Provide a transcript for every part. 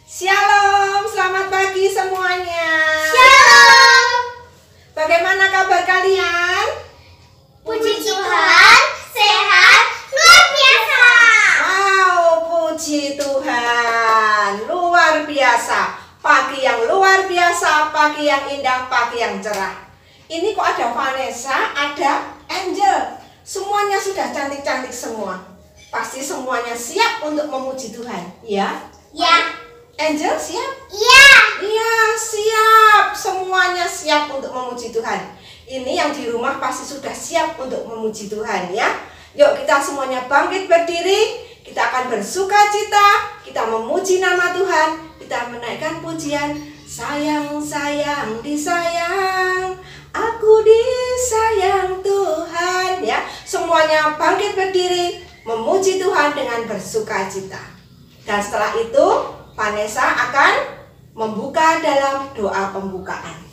Shalom, selamat pagi semuanya. Shalom. Bagaimana kabar kalian? Puji Tuhan, sehat, luar biasa. Wow, puji Tuhan, luar biasa. Pagi yang luar biasa, pagi yang indah, pagi yang cerah. Ini kok ada Vanessa, ada Angel. Semuanya sudah cantik-cantik semua. Pasti semuanya siap untuk memuji Tuhan, ya? Ya. Angel siap? Iya. Iya, siap. Semuanya siap untuk memuji Tuhan. Ini yang di rumah pasti sudah siap untuk memuji Tuhan, ya. Yuk kita semuanya bangkit berdiri. Kita akan bersuka cita. Kita memuji nama Tuhan. Kita menaikkan pujian. Sayang, sayang, disayang. Aku disayang Tuhan, ya. Semuanya bangkit berdiri. Memuji Tuhan dengan bersuka cita. Dan setelah itu Vanessa akan membuka dalam doa pembukaan.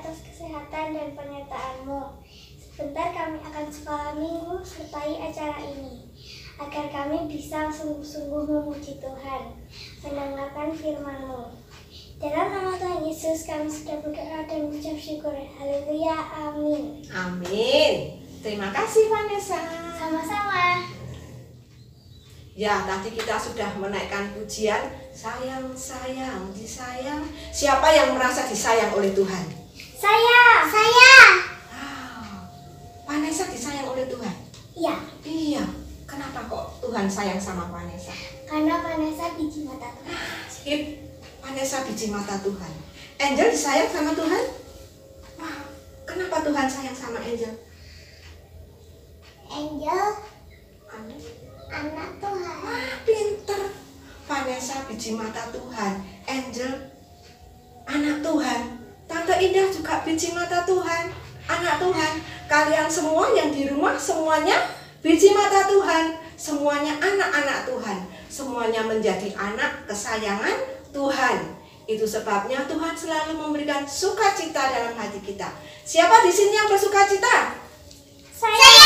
Kesehatan dan penyertaan-Mu. Sebentar kami akan sekolah minggu sertai acara ini, agar kami bisa sungguh-sungguh memuji Tuhan, mendengarkan firman-Mu. Dalam nama Tuhan Yesus kami sudah berdoa dan mengucap syukur. Haleluya, amin. Amin. Terima kasih Vanessa. Sama-sama. Ya, tadi kita sudah menaikkan pujian. Sayang, sayang, disayang. Siapa yang merasa disayang oleh Tuhan? Saya. Wow. Vanessa disayang oleh Tuhan? Iya. Iya. Kenapa kok Tuhan sayang sama Vanessa? Karena Vanessa biji mata Tuhan. Skip. Vanessa biji mata Tuhan. Angel disayang sama Tuhan? Wah, kenapa Tuhan sayang sama Angel? Angel anak Tuhan. Wah, pinter. Vanessa biji mata Tuhan, Angel anak Tuhan. Tante Indah juga biji mata Tuhan, anak Tuhan. Kalian semua yang di rumah semuanya biji mata Tuhan, semuanya anak-anak Tuhan, semuanya menjadi anak kesayangan Tuhan. Itu sebabnya Tuhan selalu memberikan sukacita dalam hati kita. Siapa di sini yang bersukacita? Saya.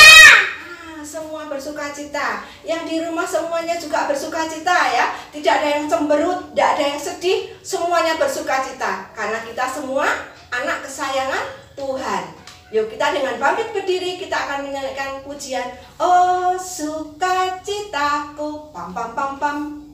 Semua bersukacita. Yang di rumah semuanya juga bersukacita ya. Tidak ada yang cemberut, tidak ada yang sedih, semuanya bersukacita karena kita semua anak kesayangan Tuhan. Yuk kita dengan bangkit berdiri, kita akan menyanyikan pujian Oh sukacitaku, pam pam pam pam.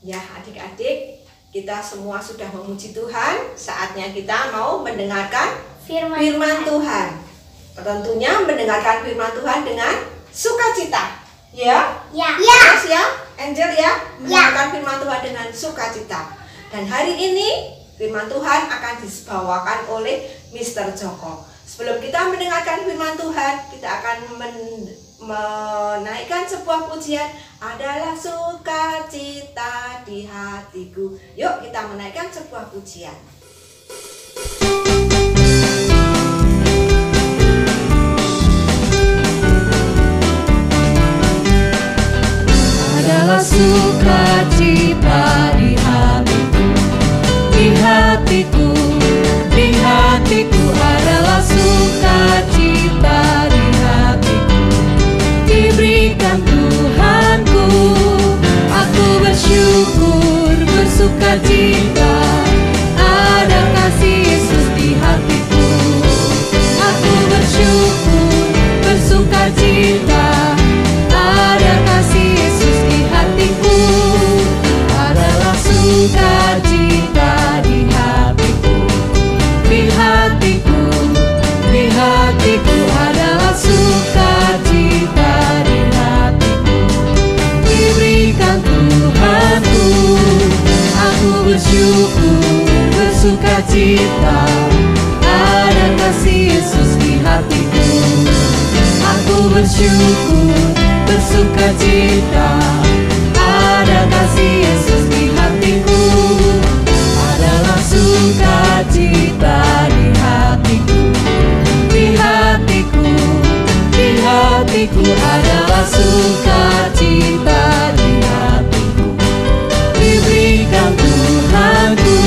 Ya adik-adik, kita semua sudah memuji Tuhan. Saatnya kita mau mendengarkan firman Tuhan. Tentunya mendengarkan firman Tuhan dengan sukacita. Ya? Ya. Terus ya, Angel ya, mendengarkan firman Tuhan dengan sukacita. Dan hari ini firman Tuhan akan dibawakan oleh Mr. Joko. Sebelum kita mendengarkan firman Tuhan, kita akan menaikkan sebuah pujian. Adalah sukacita di hatiku. Yuk kita menaikkan sebuah pujian. Adalah sukacita di hatiku, di hatiku, di hatiku. Adalah sukacita di hatiku, diberikan Tuhanku bersukacita, ada kasih Yesus di hatiku. Aku bersyukur, bersukacita, ada kasih Yesus di hatiku. Adalah sukacita di hatiku, di hatiku, di hatiku adalah sukacita di hatiku. Diberikan Tuhanku, aku bersyukur, bersukacita, ada kasih Yesus di hatiku. Aku bersyukur, bersukacita, ada kasih Yesus di hatiku. Adalah sukacita di hatiku, di hatiku, di hatiku adalah sukacita di hatiku. Diberikan Tuhanku,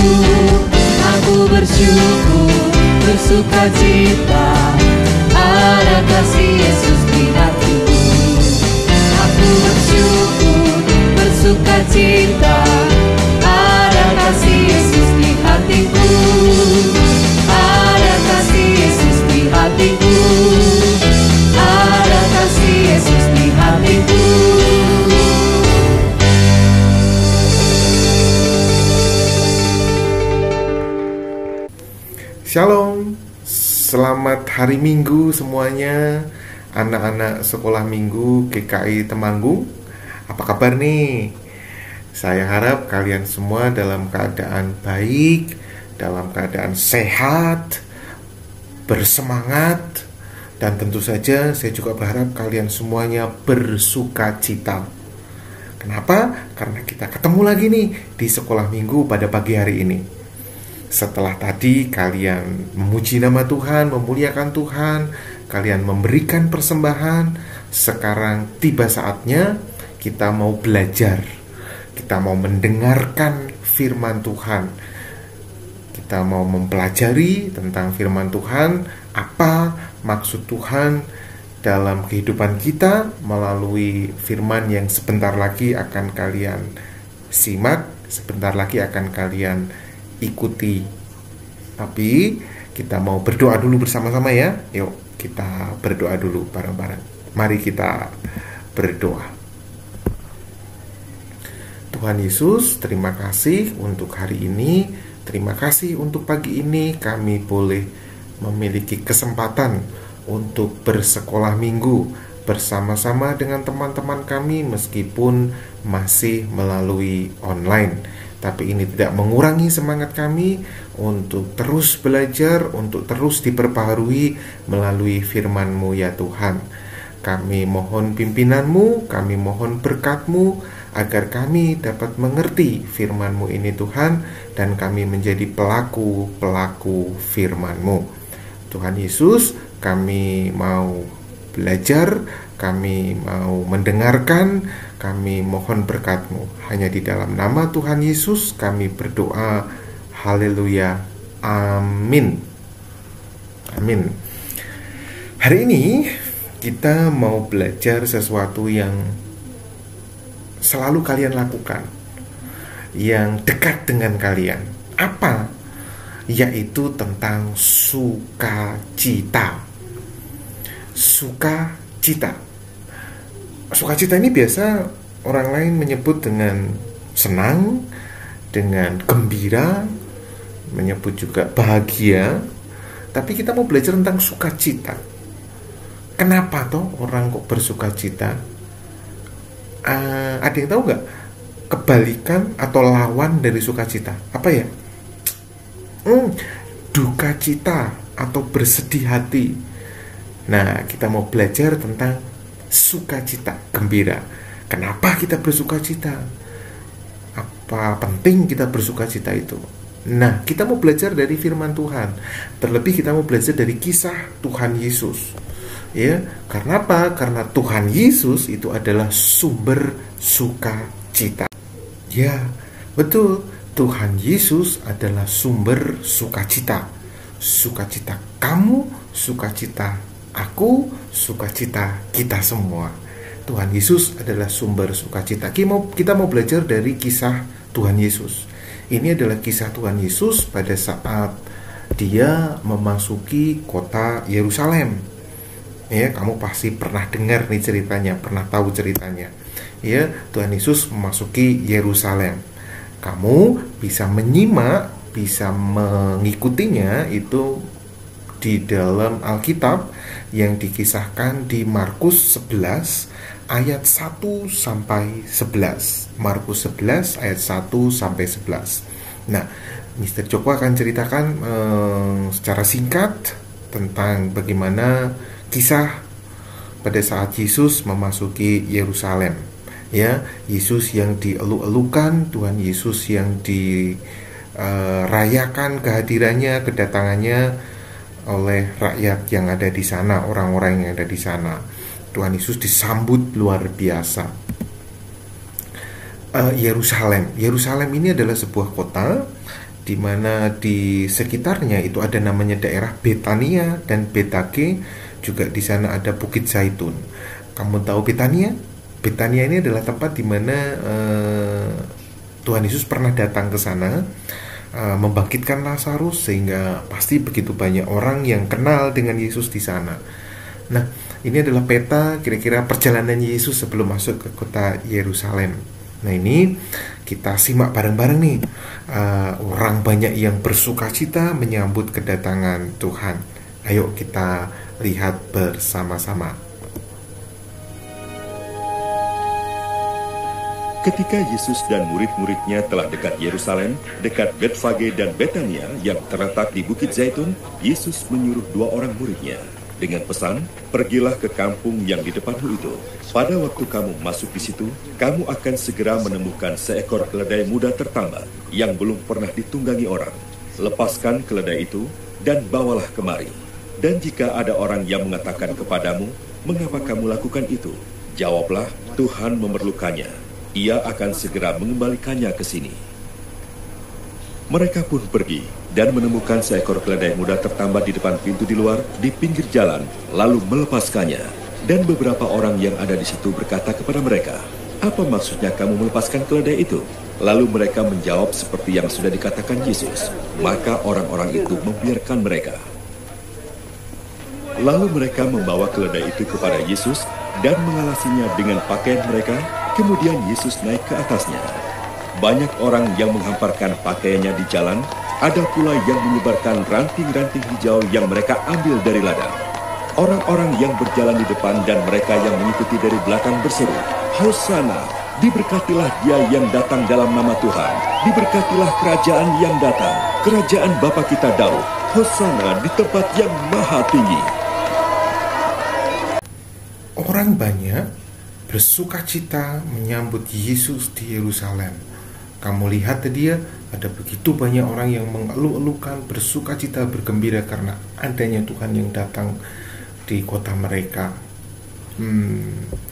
aku bersyukur, bersukacita, ada kasih Yesus di hatiku. Aku bersyukur, bersukacita, ada kasih Yesus di hatiku. Ada kasih Yesus di hatiku. Ada kasih Yesus di hatiku. Shalom, selamat hari Minggu semuanya, anak-anak sekolah minggu GKI Temanggung. Apa kabar nih? Saya harap kalian semua dalam keadaan baik, dalam keadaan sehat, bersemangat, dan tentu saja saya juga berharap kalian semuanya bersukacita. Kenapa? Karena kita ketemu lagi nih di sekolah minggu pada pagi hari ini. Setelah tadi kalian memuji nama Tuhan, memuliakan Tuhan, kalian memberikan persembahan, sekarang tiba saatnya kita mau belajar. Kita mau mendengarkan firman Tuhan. Kita mau mempelajari tentang firman Tuhan, apa maksud Tuhan dalam kehidupan kita melalui firman yang sebentar lagi akan kalian simak, sebentar lagi akan kalian ikuti. Tapi kita mau berdoa dulu bersama-sama ya. Yuk kita berdoa dulu bareng-bareng. Mari kita berdoa. Tuhan Yesus, terima kasih untuk hari ini. Terima kasih untuk pagi ini kami boleh memiliki kesempatan untuk bersekolah minggu bersama-sama dengan teman-teman kami meskipun masih melalui online. Tapi ini tidak mengurangi semangat kami untuk terus belajar, untuk terus diperbaharui melalui firman-Mu ya Tuhan. Kami mohon pimpinan-Mu, kami mohon berkat-Mu, agar kami dapat mengerti firman-Mu ini Tuhan, dan kami menjadi pelaku-pelaku firman-Mu. Tuhan Yesus, kami mau belajar, kami mau mendengarkan, kami mohon berkat-Mu. Hanya di dalam nama Tuhan Yesus kami berdoa. Haleluya. Amin. Amin. Hari ini kita mau belajar sesuatu yang selalu kalian lakukan, yang dekat dengan kalian. Apa? Yaitu tentang sukacita. Sukacita. Sukacita ini biasa orang lain menyebut dengan senang, dengan gembira, menyebut juga bahagia. Tapi kita mau belajar tentang sukacita. Kenapa toh orang kok bersukacita? Ada yang tahu nggak kebalikan atau lawan dari sukacita? Apa ya? Duka cita atau bersedih hati. Nah, kita mau belajar tentang sukacita, gembira. Kenapa kita bersukacita? Apa penting kita bersukacita itu? Nah, kita mau belajar dari firman Tuhan. Terlebih kita mau belajar dari kisah Tuhan Yesus. Ya, karena apa? Karena Tuhan Yesus itu adalah sumber sukacita. Ya, betul. Tuhan Yesus adalah sumber sukacita. Sukacita kamu, sukacita aku, sukacita kita semua. Tuhan Yesus adalah sumber sukacita. Kita mau belajar dari kisah Tuhan Yesus. Ini adalah kisah Tuhan Yesus pada saat dia memasuki kota Yerusalem. Ya, kamu pasti pernah dengar nih ceritanya, pernah tahu ceritanya. Ya, Tuhan Yesus memasuki Yerusalem. Kamu bisa menyimak, bisa mengikutinya itu di dalam Alkitab yang dikisahkan di Markus 11 ayat 1 sampai 11. Markus 11 ayat 1 sampai 11. Nah, Mr. Joko akan ceritakan secara singkat tentang bagaimana kisah pada saat Yesus memasuki Yerusalem. Ya, Yesus yang dielu-elukan, Tuhan Yesus yang dirayakan kehadirannya, kedatangannya oleh rakyat yang ada di sana, orang-orang yang ada di sana. Tuhan Yesus disambut luar biasa. Yerusalem ini adalah sebuah kota di mana di sekitarnya itu ada namanya daerah Betania dan Betake, juga di sana ada Bukit Zaitun. Kamu tahu Betania? Betania ini adalah tempat di mana Tuhan Yesus pernah datang ke sana, membangkitkan Lazarus, sehingga pasti begitu banyak orang yang kenal dengan Yesus di sana. Nah, ini adalah peta kira-kira perjalanan Yesus sebelum masuk ke kota Yerusalem. Nah, ini kita simak bareng-bareng nih. Orang banyak yang bersukacita menyambut kedatangan Tuhan. Ayo kita lihat bersama-sama. Ketika Yesus dan murid-muridnya telah dekat Yerusalem, dekat Betfage dan Betania yang terletak di Bukit Zaitun, Yesus menyuruh 2 orang muridnya dengan pesan, "Pergilah ke kampung yang di depanmu itu. Pada waktu kamu masuk di situ, kamu akan segera menemukan seekor keledai muda tertambat yang belum pernah ditunggangi orang. Lepaskan keledai itu dan bawalah kemari. Dan jika ada orang yang mengatakan kepadamu, 'Mengapa kamu lakukan itu?' Jawablah, 'Tuhan memerlukannya. Ia akan segera mengembalikannya ke sini.' Mereka pun pergi dan menemukan seekor keledai muda tertambat di depan pintu di luar, di pinggir jalan, lalu melepaskannya. Dan beberapa orang yang ada di situ berkata kepada mereka, 'Apa maksudnya kamu melepaskan keledai itu?' Lalu mereka menjawab seperti yang sudah dikatakan Yesus. Maka orang-orang itu membiarkan mereka. Lalu mereka membawa keledai itu kepada Yesus dan mengalasinya dengan pakaian mereka. Kemudian Yesus naik ke atasnya. Banyak orang yang menghamparkan pakaiannya di jalan, ada pula yang menyebarkan ranting-ranting hijau yang mereka ambil dari ladang. Orang-orang yang berjalan di depan dan mereka yang mengikuti dari belakang berseru, 'Hosana, diberkatilah dia yang datang dalam nama Tuhan. Diberkatilah kerajaan yang datang, kerajaan Bapa kita Daud. Hosana di tempat yang maha tinggi.'" Orang banyak bersukacita menyambut Yesus di Yerusalem. Kamu lihat tadi ya, ada begitu banyak orang yang mengeluh-elukan, bersukacita, bergembira karena adanya Tuhan yang datang di kota mereka.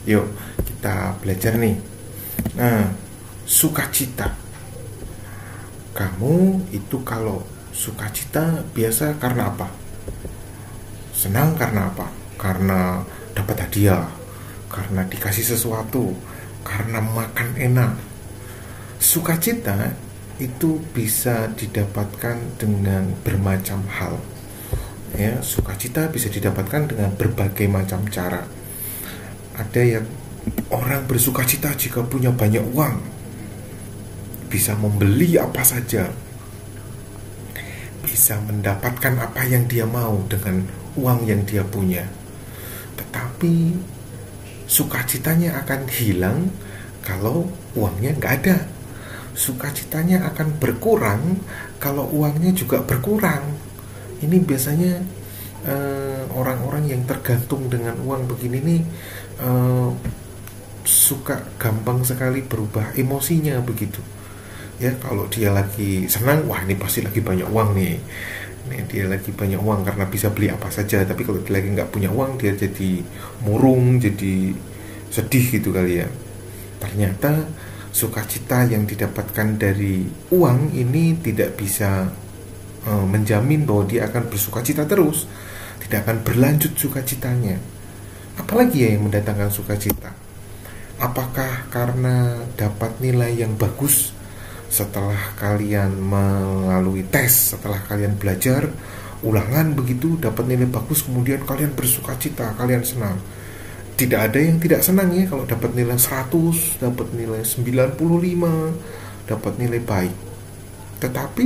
Yuk kita belajar nih. Nah, sukacita. Kamu itu kalau sukacita biasa karena apa? Senang karena apa? Karena dapat hadiah, karena dikasih sesuatu, karena makan enak. Sukacita itu bisa didapatkan dengan bermacam hal. Ya, sukacita bisa didapatkan dengan berbagai macam cara. Ada yang orang bersukacita jika punya banyak uang, bisa membeli apa saja, bisa mendapatkan apa yang dia mau dengan uang yang dia punya. Tetapi sukacitanya akan hilang kalau uangnya nggak ada. Sukacitanya akan berkurang kalau uangnya juga berkurang. Ini biasanya orang-orang yang tergantung dengan uang begini nih suka gampang sekali berubah emosinya begitu. Ya, kalau dia lagi senang, wah ini pasti lagi banyak uang nih. Dia lagi banyak uang karena bisa beli apa saja. Tapi kalau dia lagi nggak punya uang, dia jadi murung, jadi sedih gitu kali ya. Ternyata sukacita yang didapatkan dari uang ini tidak bisa menjamin bahwa dia akan bersukacita terus. Tidak akan berlanjut sukacitanya. Apalagi ya yang mendatangkan sukacita? Apakah karena dapat nilai yang bagus? setelah kalian melalui tes, setelah kalian belajar ulangan begitu dapat nilai bagus, kemudian kalian bersukacita, kalian senang. Tidak ada yang tidak senang ya kalau dapat nilai 100, dapat nilai 95, dapat nilai baik. Tetapi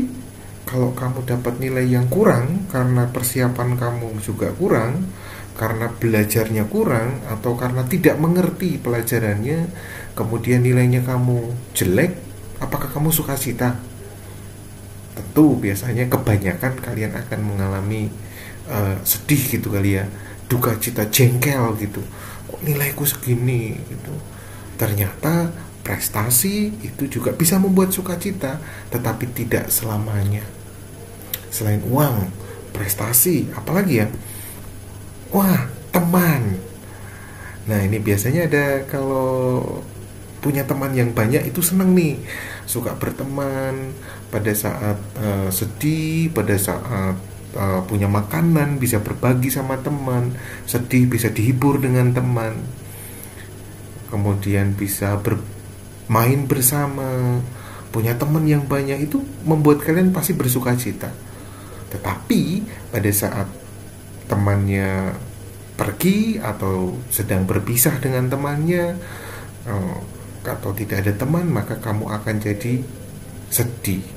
kalau kamu dapat nilai yang kurang karena persiapan kamu juga kurang, karena belajarnya kurang, atau karena tidak mengerti pelajarannya, kemudian nilainya kamu jelek, apakah kamu sukacita? Tentu biasanya kebanyakan kalian akan mengalami sedih gitu kali ya, duka cita, jengkel gitu. Kok nilaiku segini gitu. Ternyata prestasi itu juga bisa membuat sukacita, tetapi tidak selamanya. Selain uang, prestasi, apalagi ya? Wah, teman. Nah, ini biasanya ada kalau punya teman yang banyak itu seneng nih, suka berteman pada saat sedih, pada saat punya makanan bisa berbagi sama teman, sedih bisa dihibur dengan teman, kemudian bisa bermain bersama. Punya teman yang banyak itu membuat kalian pasti bersukacita. Tetapi pada saat temannya pergi atau sedang berpisah dengan temannya, atau tidak ada teman, maka kamu akan jadi sedih.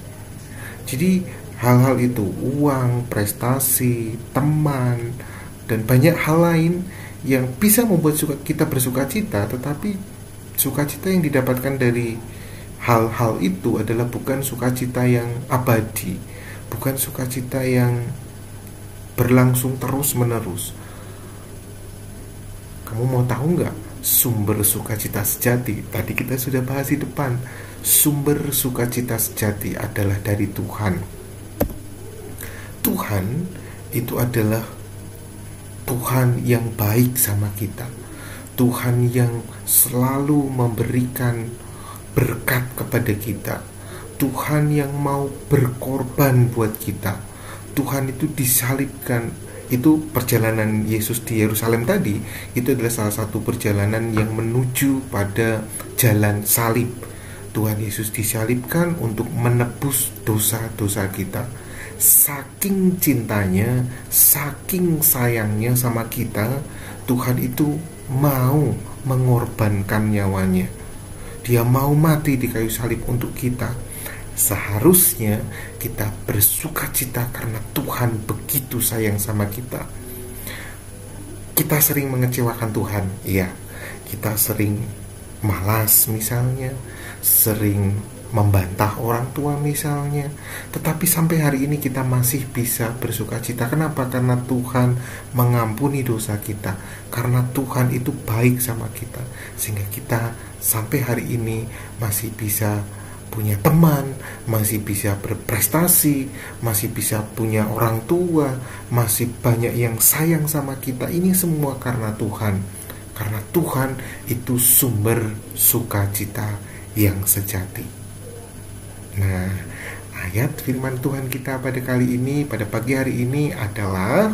Jadi hal-hal itu, uang, prestasi, teman, dan banyak hal lain yang bisa membuat kita bersukacita, tetapi sukacita yang didapatkan dari hal-hal itu adalah bukan sukacita yang abadi, bukan sukacita yang berlangsung terus-menerus. Kamu mau tahu nggak sumber sukacita sejati? Tadi kita sudah bahas di depan. Sumber sukacita sejati adalah dari Tuhan. Tuhan itu adalah Tuhan yang baik sama kita. Tuhan yang selalu memberikan berkat kepada kita. Tuhan yang mau berkorban buat kita. Tuhan itu disalibkan. Itu perjalanan Yesus di Yerusalem tadi, itu adalah salah satu perjalanan yang menuju pada jalan salib. Tuhan Yesus disalibkan untuk menebus dosa-dosa kita. Saking cintanya, saking sayangnya sama kita, Tuhan itu mau mengorbankan nyawanya. Dia mau mati di kayu salib untuk kita. Seharusnya kita bersukacita karena Tuhan begitu sayang sama kita. Kita sering mengecewakan Tuhan, iya. Kita sering malas misalnya, sering membantah orang tua misalnya. Tetapi sampai hari ini kita masih bisa bersukacita. Kenapa? Karena Tuhan mengampuni dosa kita. Karena Tuhan itu baik sama kita. Sehingga kita sampai hari ini masih bisa punya teman, masih bisa berprestasi, masih bisa punya orang tua, masih banyak yang sayang sama kita. Ini semua karena Tuhan. Karena Tuhan itu sumber sukacita yang sejati. Nah, ayat firman Tuhan kita pada kali ini, pada pagi hari ini adalah,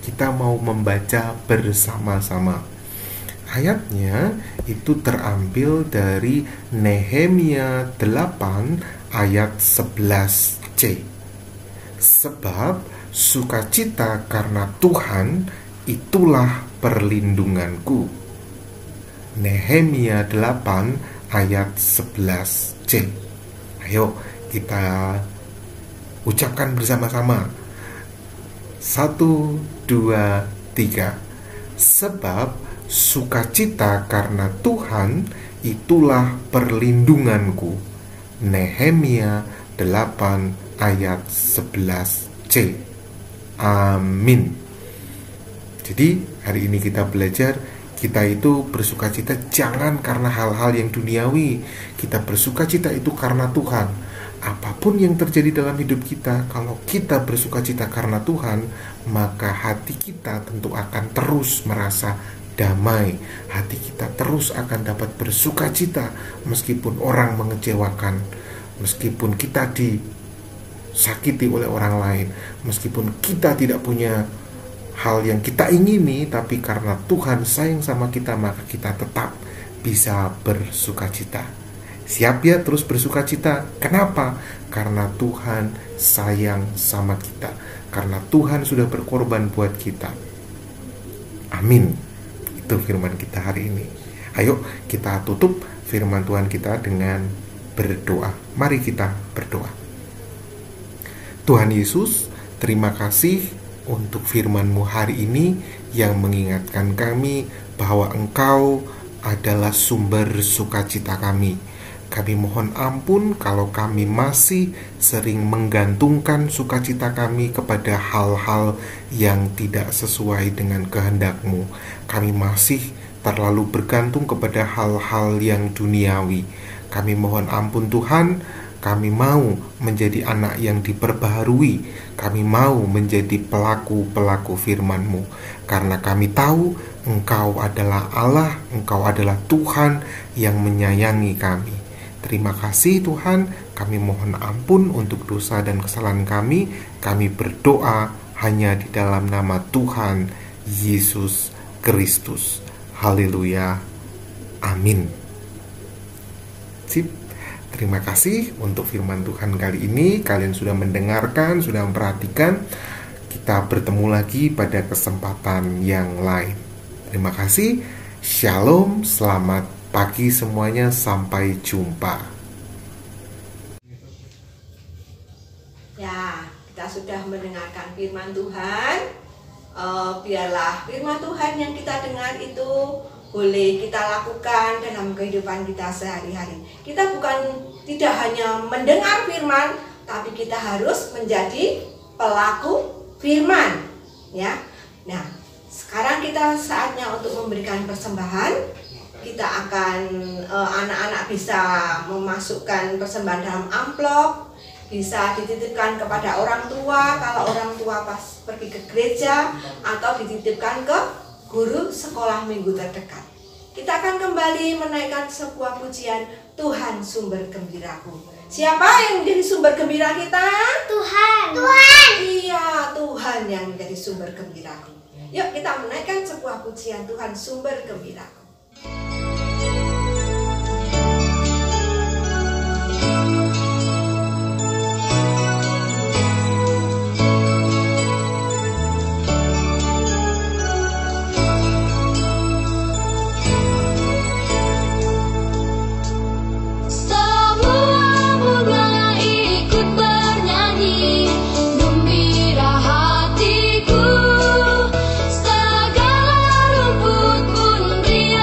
kita mau membaca bersama-sama. Ayatnya itu terambil dari Nehemia 8 ayat 11c. Sebab sukacita karena Tuhan itulah perlindunganku. Nehemia 8 ayat 11c. Ayo kita ucapkan bersama-sama. 1, 2, 3. Sebab sukacita karena Tuhan itulah perlindunganku. Nehemia 8 ayat 11c. Amin. Jadi hari ini kita belajar, kita itu bersukacita jangan karena hal-hal yang duniawi. Kita bersukacita itu karena Tuhan. Apapun yang terjadi dalam hidup kita, kalau kita bersukacita karena Tuhan, maka hati kita tentu akan terus merasa damai. Hati kita terus akan dapat bersukacita meskipun orang mengecewakan, meskipun kita disakiti oleh orang lain, meskipun kita tidak punya hal yang kita ingini, tapi karena Tuhan sayang sama kita, maka kita tetap bisa bersukacita. Siap ya terus bersuka cita. Kenapa? Karena Tuhan sayang sama kita. Karena Tuhan sudah berkorban buat kita. Amin. Itu firman kita hari ini. Ayo kita tutup firman Tuhan kita dengan berdoa. Mari kita berdoa. Tuhan Yesus, terima kasih untuk firman-Mu hari ini yang mengingatkan kami bahwa Engkau adalah sumber sukacita kami. Kami mohon ampun kalau kami masih sering menggantungkan sukacita kami kepada hal-hal yang tidak sesuai dengan kehendak-Mu. Kami masih terlalu bergantung kepada hal-hal yang duniawi. Kami mohon ampun Tuhan, kami mau menjadi anak yang diperbaharui. Kami mau menjadi pelaku-pelaku firman-Mu. Karena kami tahu Engkau adalah Allah, Engkau adalah Tuhan yang menyayangi kami. Terima kasih Tuhan, kami mohon ampun untuk dosa dan kesalahan kami. Kami berdoa hanya di dalam nama Tuhan Yesus Kristus. Haleluya. Amin. Sip. Terima kasih untuk firman Tuhan kali ini. Kalian sudah mendengarkan, sudah memperhatikan. Kita bertemu lagi pada kesempatan yang lain. Terima kasih. Shalom, selamat pagi semuanya, sampai jumpa. Ya, kita sudah mendengarkan firman Tuhan. Biarlah firman Tuhan yang kita dengar itu boleh kita lakukan dalam kehidupan kita sehari-hari. Kita tidak hanya mendengar firman, tapi kita harus menjadi pelaku firman. Ya, nah sekarang kita saatnya untuk memberikan persembahan. Kita akan anak-anak bisa memasukkan persembahan dalam amplop, bisa dititipkan kepada orang tua kalau orang tua pas pergi ke gereja, atau dititipkan ke guru sekolah minggu terdekat. Kita akan kembali menaikkan sebuah pujian, Tuhan sumber gembiraku. Siapa yang menjadi sumber gembira kita? Tuhan. Iya, Tuhan yang menjadi sumber gembiraku. Yuk kita menaikkan sebuah pujian, Tuhan sumber gembiraku. Segala rumput pun beri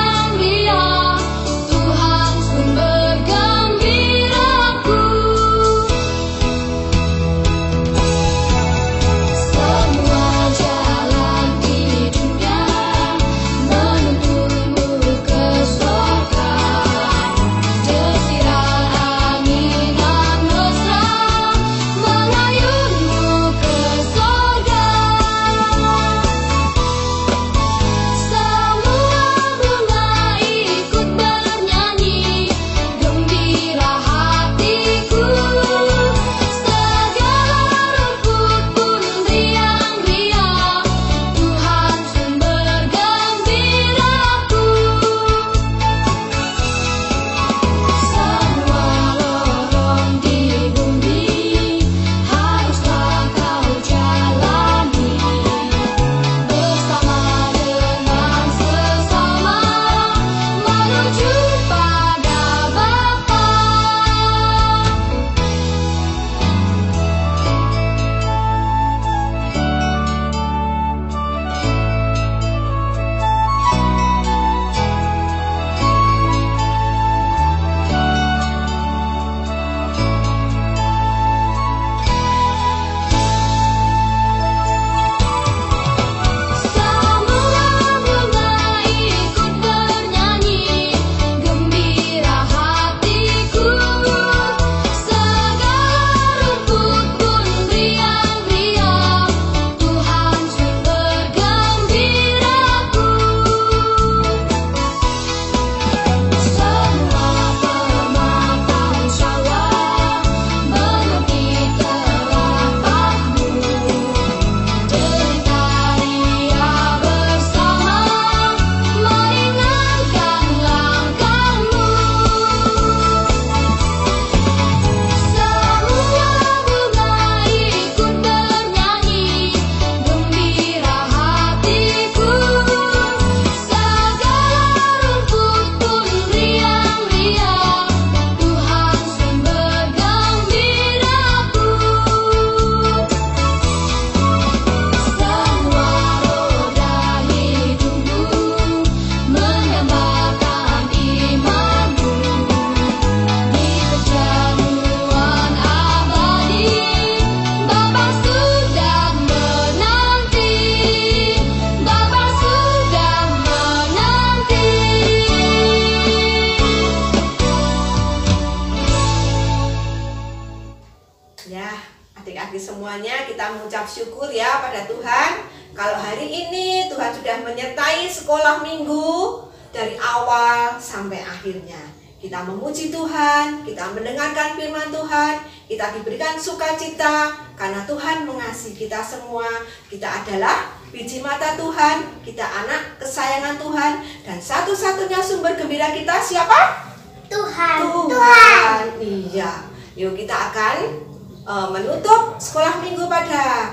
Adik-adik semuanya kita mengucap syukur ya pada Tuhan. Kalau hari ini Tuhan sudah menyertai sekolah minggu dari awal sampai akhirnya. Kita memuji Tuhan, kita mendengarkan firman Tuhan, kita diberikan sukacita karena Tuhan mengasihi kita semua. Kita adalah biji mata Tuhan, kita anak kesayangan Tuhan, dan satu-satunya sumber gembira kita siapa? Tuhan. Iya. Yuk kita akan menutup sekolah minggu pada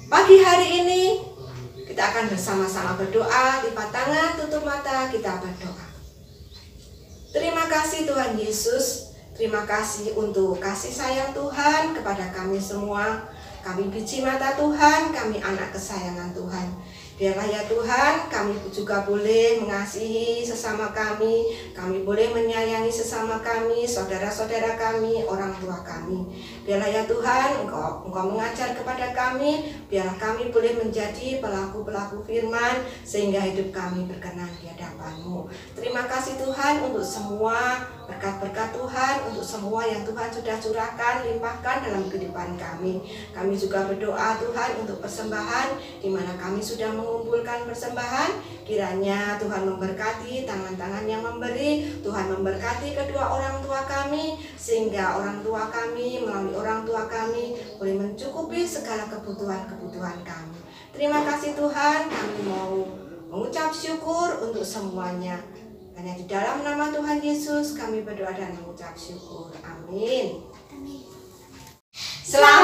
pagi hari ini. Kita akan bersama-sama berdoa, lipat tangan, tutup mata, kita berdoa. Terima kasih Tuhan Yesus, terima kasih untuk kasih sayang Tuhan kepada kami semua. Kami biji mata Tuhan, kami anak kesayangan Tuhan. Biarlah ya Tuhan, kami juga boleh mengasihi sesama kami boleh menyayangi sesama kami, saudara-saudara kami, orang tua kami. Biarlah ya Tuhan, Engkau mengajar kepada kami, biarlah kami boleh menjadi pelaku-pelaku firman, sehingga hidup kami berkenan di hadapan-Mu. Terima kasih Tuhan untuk semua berkat-berkat Tuhan, untuk semua yang Tuhan sudah curahkan, limpahkan dalam kehidupan kami. Kami juga berdoa Tuhan untuk persembahan, di mana kami sudah mengumpulkan persembahan. Kiranya Tuhan memberkati tangan-tangan yang memberi, Tuhan memberkati kedua orang tua kami, sehingga orang tua kami melalui orang tua kami boleh mencukupi segala kebutuhan-kebutuhan kami. Terima kasih Tuhan, kami mau mengucap syukur untuk semuanya. Hanya di dalam nama Tuhan Yesus kami berdoa dan mengucap syukur. Amin. Amin. Selamat